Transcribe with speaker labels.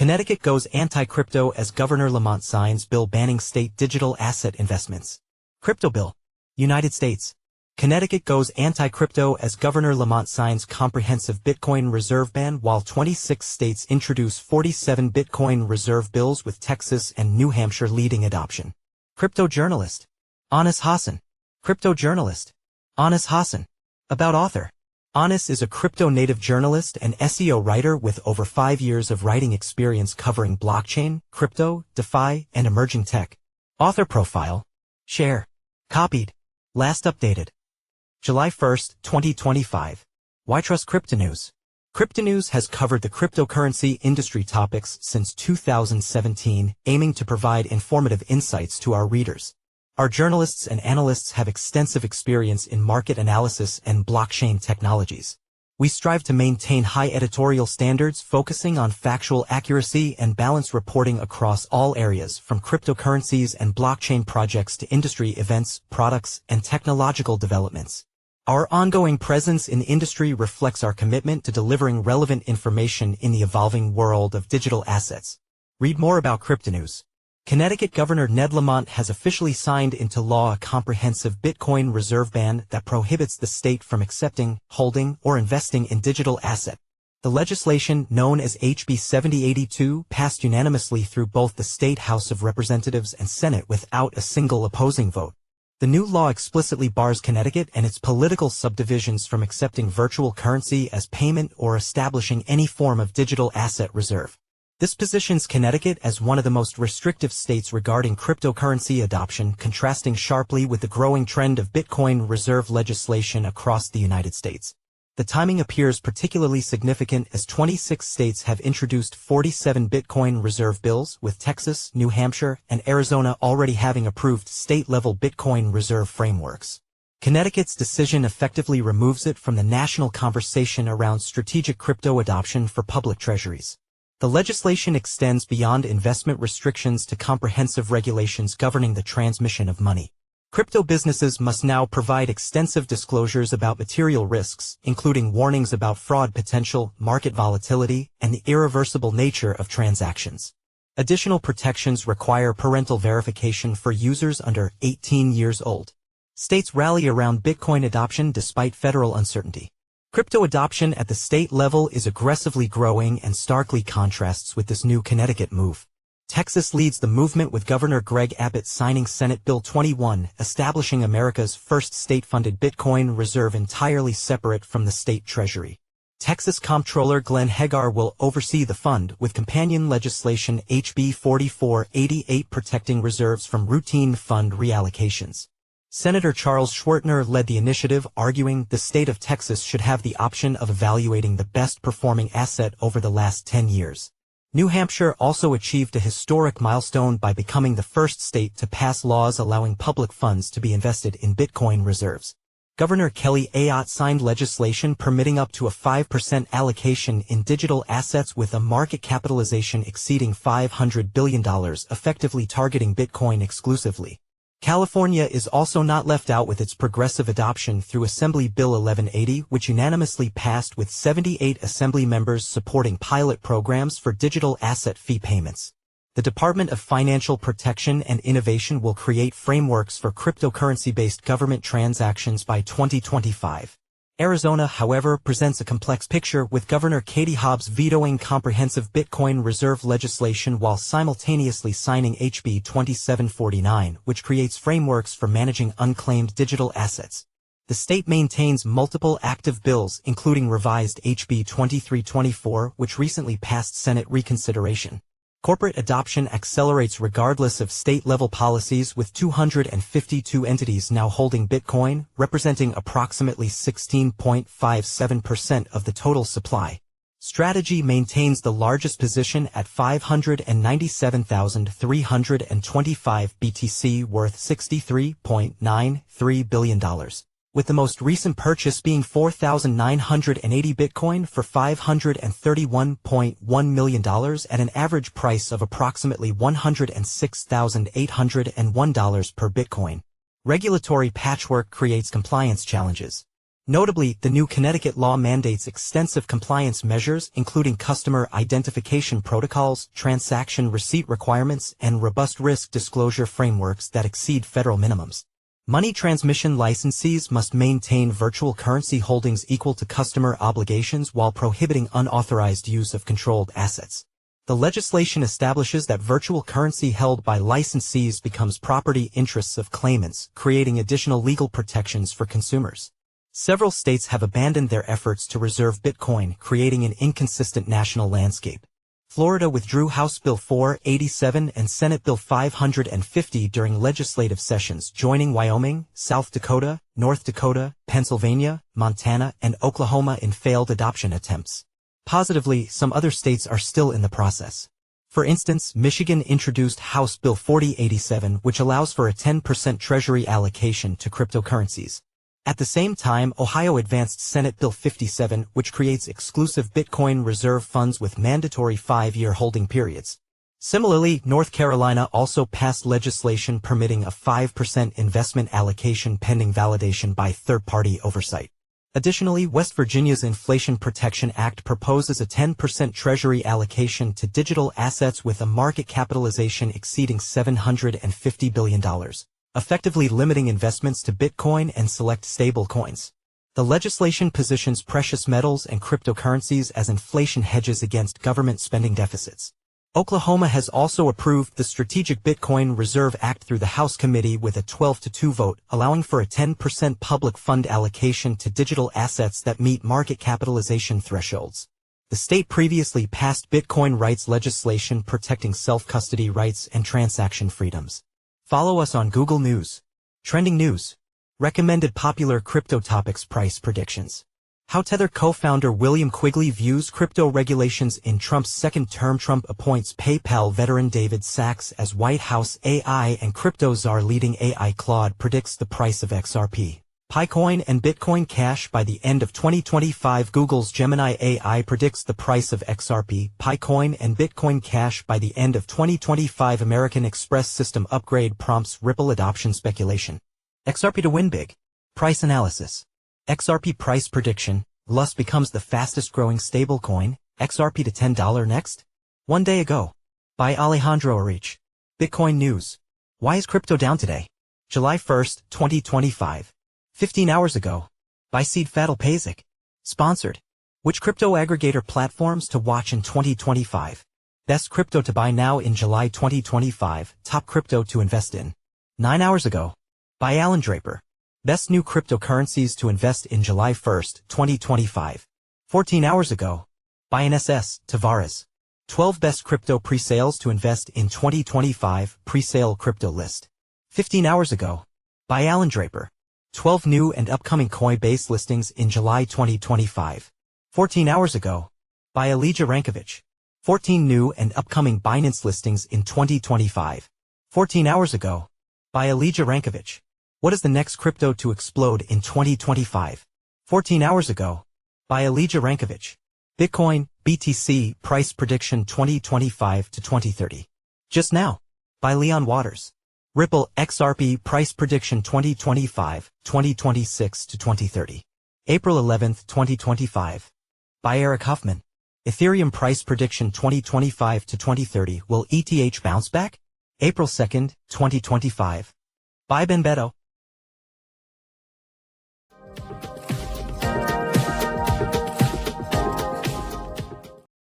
Speaker 1: Connecticut goes anti-crypto as Governor Lamont signs bill banning state digital asset investments. Crypto bill. United States. Connecticut goes anti-crypto as Governor Lamont signs comprehensive Bitcoin reserve ban while 26 states introduce 47 Bitcoin reserve bills with Texas and New Hampshire leading adoption. Crypto journalist. Anas Hassan. Crypto journalist. Anas Hassan. About author. Anas is a crypto-native journalist and SEO writer with over 5 years of writing experience covering blockchain, crypto, DeFi, and emerging tech. Author profile. Share. Copied. Last updated. July 1, 2025. Why Trust Cryptonews? Cryptonews has covered the cryptocurrency industry topics since 2017, aiming to provide informative insights to our readers. Our journalists and analysts have extensive experience in market analysis and blockchain technologies. We strive to maintain high editorial standards focusing on factual accuracy and balanced reporting across all areas from cryptocurrencies and blockchain projects to industry events, products, and technological developments. Our ongoing presence in the industry reflects our commitment to delivering relevant information in the evolving world of digital assets. Read more about Cryptonews. Connecticut Governor Ned Lamont has officially signed into law a comprehensive Bitcoin reserve ban that prohibits the state from accepting, holding, or investing in digital asset. The legislation, known as HB 7082, passed unanimously through both the State House of Representatives and Senate without a single opposing vote. The new law explicitly bars Connecticut and its political subdivisions from accepting virtual currency as payment or establishing any form of digital asset reserve. This positions Connecticut as one of the most restrictive states regarding cryptocurrency adoption, contrasting sharply with the growing trend of Bitcoin reserve legislation across the United States. The timing appears particularly significant as 26 states have introduced 47 Bitcoin reserve bills, with Texas, New Hampshire, and Arizona already having approved state-level Bitcoin reserve frameworks. Connecticut's decision effectively removes it from the national conversation around strategic crypto adoption for public treasuries. The legislation extends beyond investment restrictions to comprehensive regulations governing the transmission of money. Crypto businesses must now provide extensive disclosures about material risks, including warnings about fraud potential, market volatility, and the irreversible nature of transactions. Additional protections require parental verification for users under 18 years old. States rally around Bitcoin adoption despite federal uncertainty. Crypto adoption at the state level is aggressively growing and starkly contrasts with this new Connecticut move. Texas leads the movement with Governor Greg Abbott signing Senate Bill 21, establishing America's first state-funded Bitcoin reserve entirely separate from the state treasury. Texas Comptroller Glenn Hegar will oversee the fund, with companion legislation HB 4488 protecting reserves from routine fund reallocations. Senator Charles Schwertner led the initiative, arguing the state of Texas should have the option of evaluating the best-performing asset over the last 10 years. New Hampshire also achieved a historic milestone by becoming the first state to pass laws allowing public funds to be invested in Bitcoin reserves. Governor Kelly Ayotte signed legislation permitting up to a 5% allocation in digital assets with a market capitalization exceeding $500 billion, effectively targeting Bitcoin exclusively. California is also not left out with its progressive adoption through Assembly Bill 1180, which unanimously passed with 78 Assembly members supporting pilot programs for digital asset fee payments. The Department of Financial Protection and Innovation will create frameworks for cryptocurrency-based government transactions by 2025. Arizona, however, presents a complex picture, with Governor Katie Hobbs vetoing comprehensive Bitcoin reserve legislation while simultaneously signing HB 2749, which creates frameworks for managing unclaimed digital assets. The state maintains multiple active bills, including revised HB 2324, which recently passed Senate reconsideration. Corporate adoption accelerates regardless of state-level policies, with 252 entities now holding Bitcoin, representing approximately 16.57% of the total supply. Strategy maintains the largest position at 597,325 BTC, worth $63.93 billion. With the most recent purchase being 4,980 Bitcoin for $531.1 million at an average price of approximately $106,801 per Bitcoin. Regulatory patchwork creates compliance challenges. Notably, the new Connecticut law mandates extensive compliance measures including customer identification protocols, transaction receipt requirements, and robust risk disclosure frameworks that exceed federal minimums. Money transmission licensees must maintain virtual currency holdings equal to customer obligations while prohibiting unauthorized use of controlled assets. The legislation establishes that virtual currency held by licensees becomes property interests of claimants, creating additional legal protections for consumers. Several states have abandoned their efforts to reserve Bitcoin, creating an inconsistent national landscape. Florida withdrew House Bill 487 and Senate Bill 550 during legislative sessions, joining Wyoming, South Dakota, North Dakota, Pennsylvania, Montana, and Oklahoma in failed adoption attempts. Positively, some other states are still in the process. For instance, Michigan introduced House Bill 4087, which allows for a 10% Treasury allocation to cryptocurrencies. At the same time, Ohio advanced Senate Bill 57, which creates exclusive Bitcoin reserve funds with mandatory 5-year holding periods. Similarly, North Carolina also passed legislation permitting a 5% investment allocation pending validation by third-party oversight. Additionally, West Virginia's Inflation Protection Act proposes a 10% Treasury allocation to digital assets with a market capitalization exceeding $750 billion. Effectively limiting investments to Bitcoin and select stablecoins. The legislation positions precious metals and cryptocurrencies as inflation hedges against government spending deficits. Oklahoma has also approved the Strategic Bitcoin Reserve Act through the House Committee with a 12-2 vote, allowing for a 10% public fund allocation to digital assets that meet market capitalization thresholds. The state previously passed Bitcoin rights legislation protecting self-custody rights and transaction freedoms. Follow us on Google News. Trending news. Recommended popular crypto topics price predictions. How Tether co-founder William Quigley views crypto regulations in Trump's second term. Trump appoints PayPal veteran David Sacks as White House AI and crypto czar. Leading AI Claude predicts the price of XRP, Picoin and Bitcoin Cash by the end of 2025. Google's Gemini AI predicts the price of XRP, Picoin and Bitcoin Cash by the end of 2025. American Express system upgrade prompts Ripple adoption speculation. XRP to win big. Price analysis. XRP price prediction. LUS becomes the fastest growing stablecoin. XRP to $10 next? 1 day ago. By Alejandro Arich. Bitcoin news. Why is crypto down today? July 1st, 2025. 15 hours ago. By Seed Fadil Pazik. Sponsored. Which crypto aggregator platforms to watch in 2025? Best crypto to buy now in July 2025. Top crypto to invest in. 9 hours ago. By Alan Draper. Best new cryptocurrencies to invest in July 1st, 2025. 14 hours ago. By NSS Tavares. 12 best crypto pre-sales to invest in 2025. Pre-sale crypto list. 15 hours ago. By Alan Draper. 12 new and upcoming Coinbase listings in July 2025. 14 hours ago. By Elijah Rankovich. 14 new and upcoming Binance listings in 2025. 14 hours ago. By Elijah Rankovich. What is the next crypto to explode in 2025? 14 hours ago. By Elijah Rankovich. Bitcoin, BTC, price prediction 2025 to 2030. Just now. By Leon Waters. Ripple, XRP, price prediction 2025, 2026 to 2030. April 11, 2025. By Eric Huffman. Ethereum price prediction 2025 to 2030. Will ETH bounce back? April 2, 2025. By Ben Beto.